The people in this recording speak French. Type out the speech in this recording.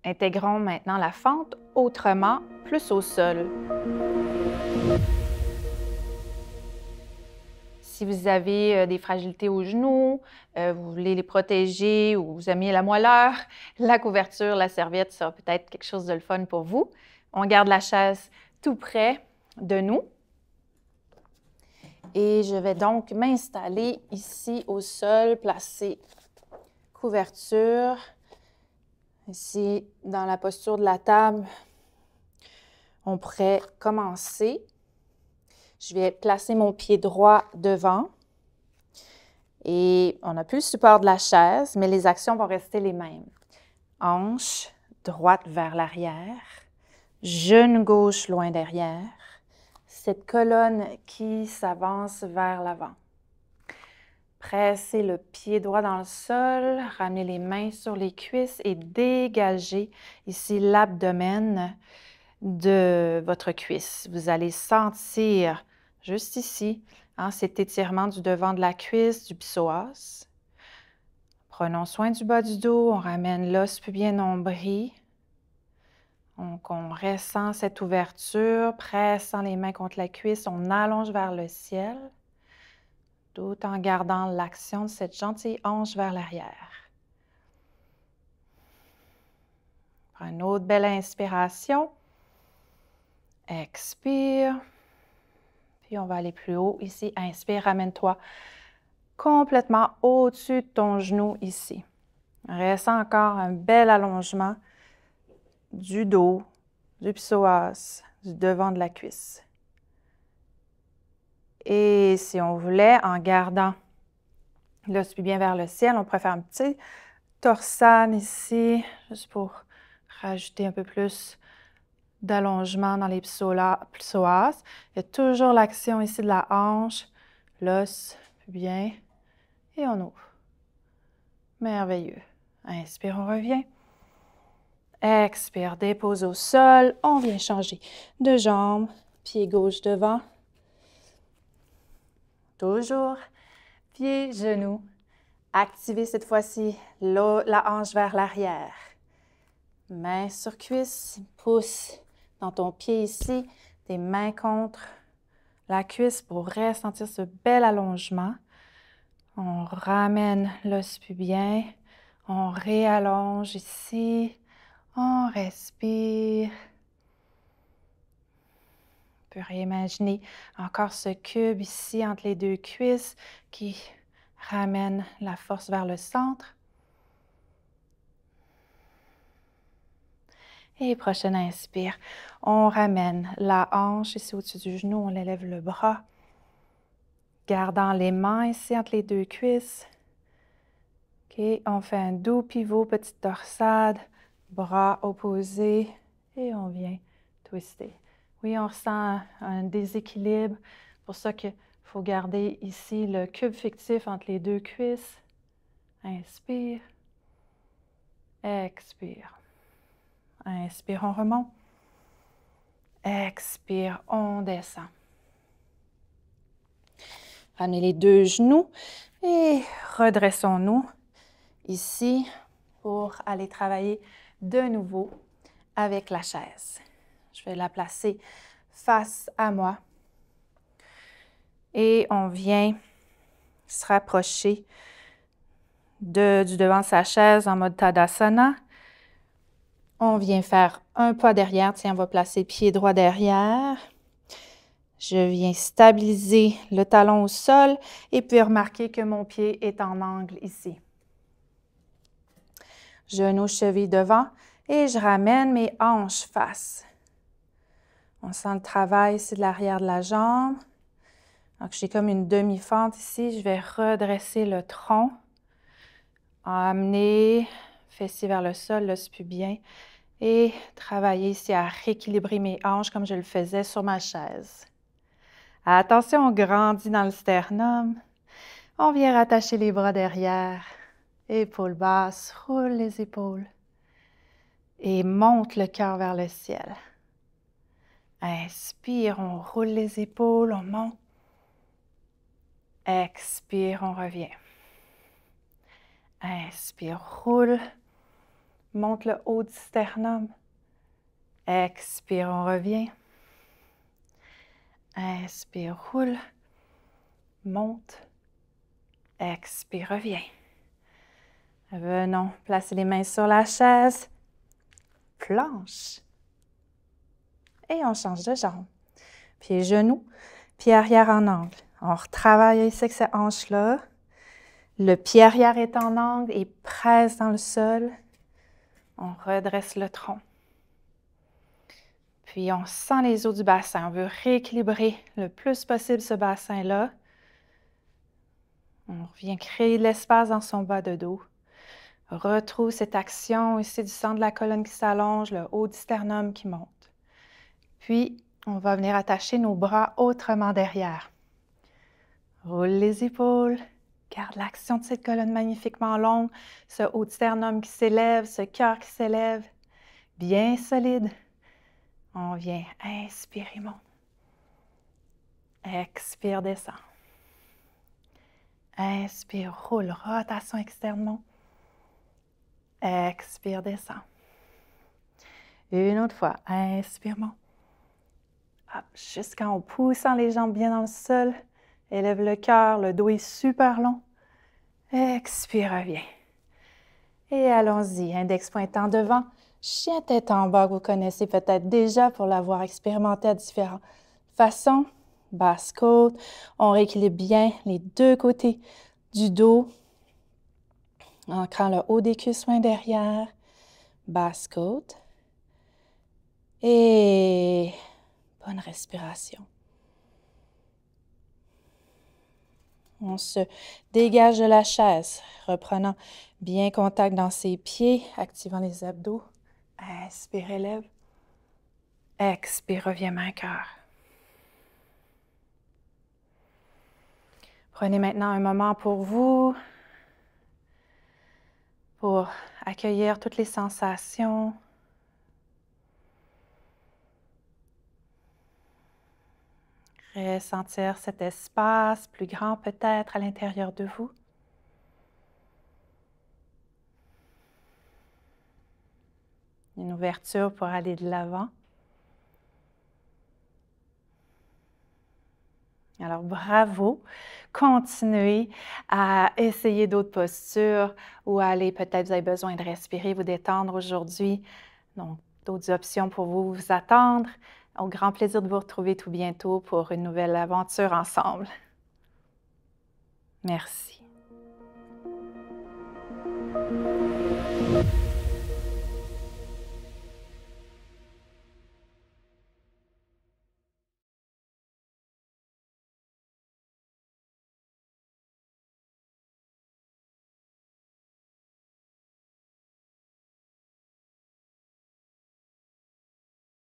Intégrons maintenant la fente autrement, plus au sol. Si vous avez des fragilités aux genoux, vous voulez les protéger ou vous aimez la moelleur, la couverture, la serviette, ça peut être quelque chose de le fun pour vous. On garde la chaise tout près de nous. Et je vais donc m'installer ici au sol, placer couverture. Ici, dans la posture de la table, on pourrait commencer. Je vais placer mon pied droit devant et on n'a plus le support de la chaise, mais les actions vont rester les mêmes. Hanche droite vers l'arrière, genou gauche loin derrière, cette colonne qui s'avance vers l'avant. Pressez le pied droit dans le sol, ramenez les mains sur les cuisses et dégagez ici l'abdomen de votre cuisse. Vous allez sentir juste ici cet étirement du devant de la cuisse, du psoas. Prenons soin du bas du dos, on ramène l'os pubien nombril. Donc, on ressent cette ouverture, pressant les mains contre la cuisse, on allonge vers le ciel, tout en gardant l'action de cette gentille hanche vers l'arrière. Prends une autre belle inspiration. Expire. Puis on va aller plus haut ici. Inspire, ramène-toi complètement au-dessus de ton genou ici. Ressens encore un bel allongement du dos, du psoas, du devant de la cuisse. Et si on voulait, en gardant l'os pubien vers le ciel, on pourrait faire un petit torsade ici, juste pour rajouter un peu plus d'allongement dans les psoas. Il y a toujours l'action ici de la hanche, l'os pubien, et on ouvre. Merveilleux. Inspire, on revient. Expire, dépose au sol. On vient changer de jambe, pied gauche devant. Toujours pied, genou. Activez cette fois-ci la hanche vers l'arrière. Main sur cuisse, pouce dans ton pied ici, tes mains contre la cuisse pour ressentir ce bel allongement. On ramène l'os pubien, on réallonge ici, on respire. On peut réimaginer encore ce cube ici entre les deux cuisses qui ramène la force vers le centre. Et prochaine inspire, on ramène la hanche ici au-dessus du genou, on élève le bras. Gardant les mains ici entre les deux cuisses. OK, on fait un doux pivot, petite torsade, bras opposés et on vient twister. Oui, on ressent un déséquilibre, pour ça qu'il faut garder ici le cube fictif entre les deux cuisses. Inspire, expire. Inspire, on remonte. Expire, on descend. Ramenez les deux genoux et redressons-nous ici pour aller travailler de nouveau avec la chaise. Je vais la placer face à moi et on vient se rapprocher du devant de sa chaise en mode Tadasana. On vient faire un pas derrière. Tiens, on va placer pied droit derrière. Je viens stabiliser le talon au sol et puis remarquer que mon pied est en angle ici. Genou, cheville devant et je ramène mes hanches face. On sent le travail ici de l'arrière de la jambe. Donc, j'ai comme une demi-fente ici. Je vais redresser le tronc. Amener fessier vers le sol, l'os pubien. Et travailler ici à rééquilibrer mes hanches comme je le faisais sur ma chaise. Attention, on grandit dans le sternum. On vient rattacher les bras derrière. Épaules basses, roule les épaules. Et monte le cœur vers le ciel. Inspire, on roule les épaules, on monte. Expire, on revient. Inspire, roule. monte le haut du sternum. Expire, on revient. Inspire, roule. Monte. Expire, reviens. Venons placer les mains sur la chaise. Planche. Et on change de jambe. Pied genou, pied arrière en angle. On retravaille ici avec cette hanche-là. Le pied arrière est en angle et presse dans le sol. On redresse le tronc. Puis on sent les os du bassin. On veut rééquilibrer le plus possible ce bassin-là. On vient créer de l'espace dans son bas de dos. Retrouve cette action ici du centre de la colonne qui s'allonge, le haut du sternum qui monte. Puis, on va venir attacher nos bras autrement derrière. Roule les épaules. Garde l'action de cette colonne magnifiquement longue, ce haut du sternum qui s'élève, ce cœur qui s'élève. Bien solide. On vient, inspire et monte. Expire, descend. Inspire, roule, rotation externe, monte. Expire, descend. Une autre fois, inspire, monte. Hop, jusqu'en haut, poussant les jambes bien dans le sol. Élève le cœur, le dos est super long. Expire, reviens. Et allons-y, index pointant devant, chien tête en bas que vous connaissez peut-être déjà pour l'avoir expérimenté à différentes façons. Basse côte, on rééquilibre bien les deux côtés du dos. Ancrant le haut des cuisses, main derrière. Basse côte. Et bonne respiration. On se dégage de la chaise, reprenant bien contact dans ses pieds, activant les abdos. Inspire, élève. Expire, reviens main cœur. Prenez maintenant un moment pour vous, pour accueillir toutes les sensations. Ressentir cet espace plus grand peut-être à l'intérieur de vous. Une ouverture pour aller de l'avant. Alors, bravo. Continuez à essayer d'autres postures ou à aller, peut-être vous avez besoin de respirer, vous détendre aujourd'hui. Donc, d'autres options pour vous, vous attendre. Au grand plaisir de vous retrouver tout bientôt pour une nouvelle aventure ensemble. Merci.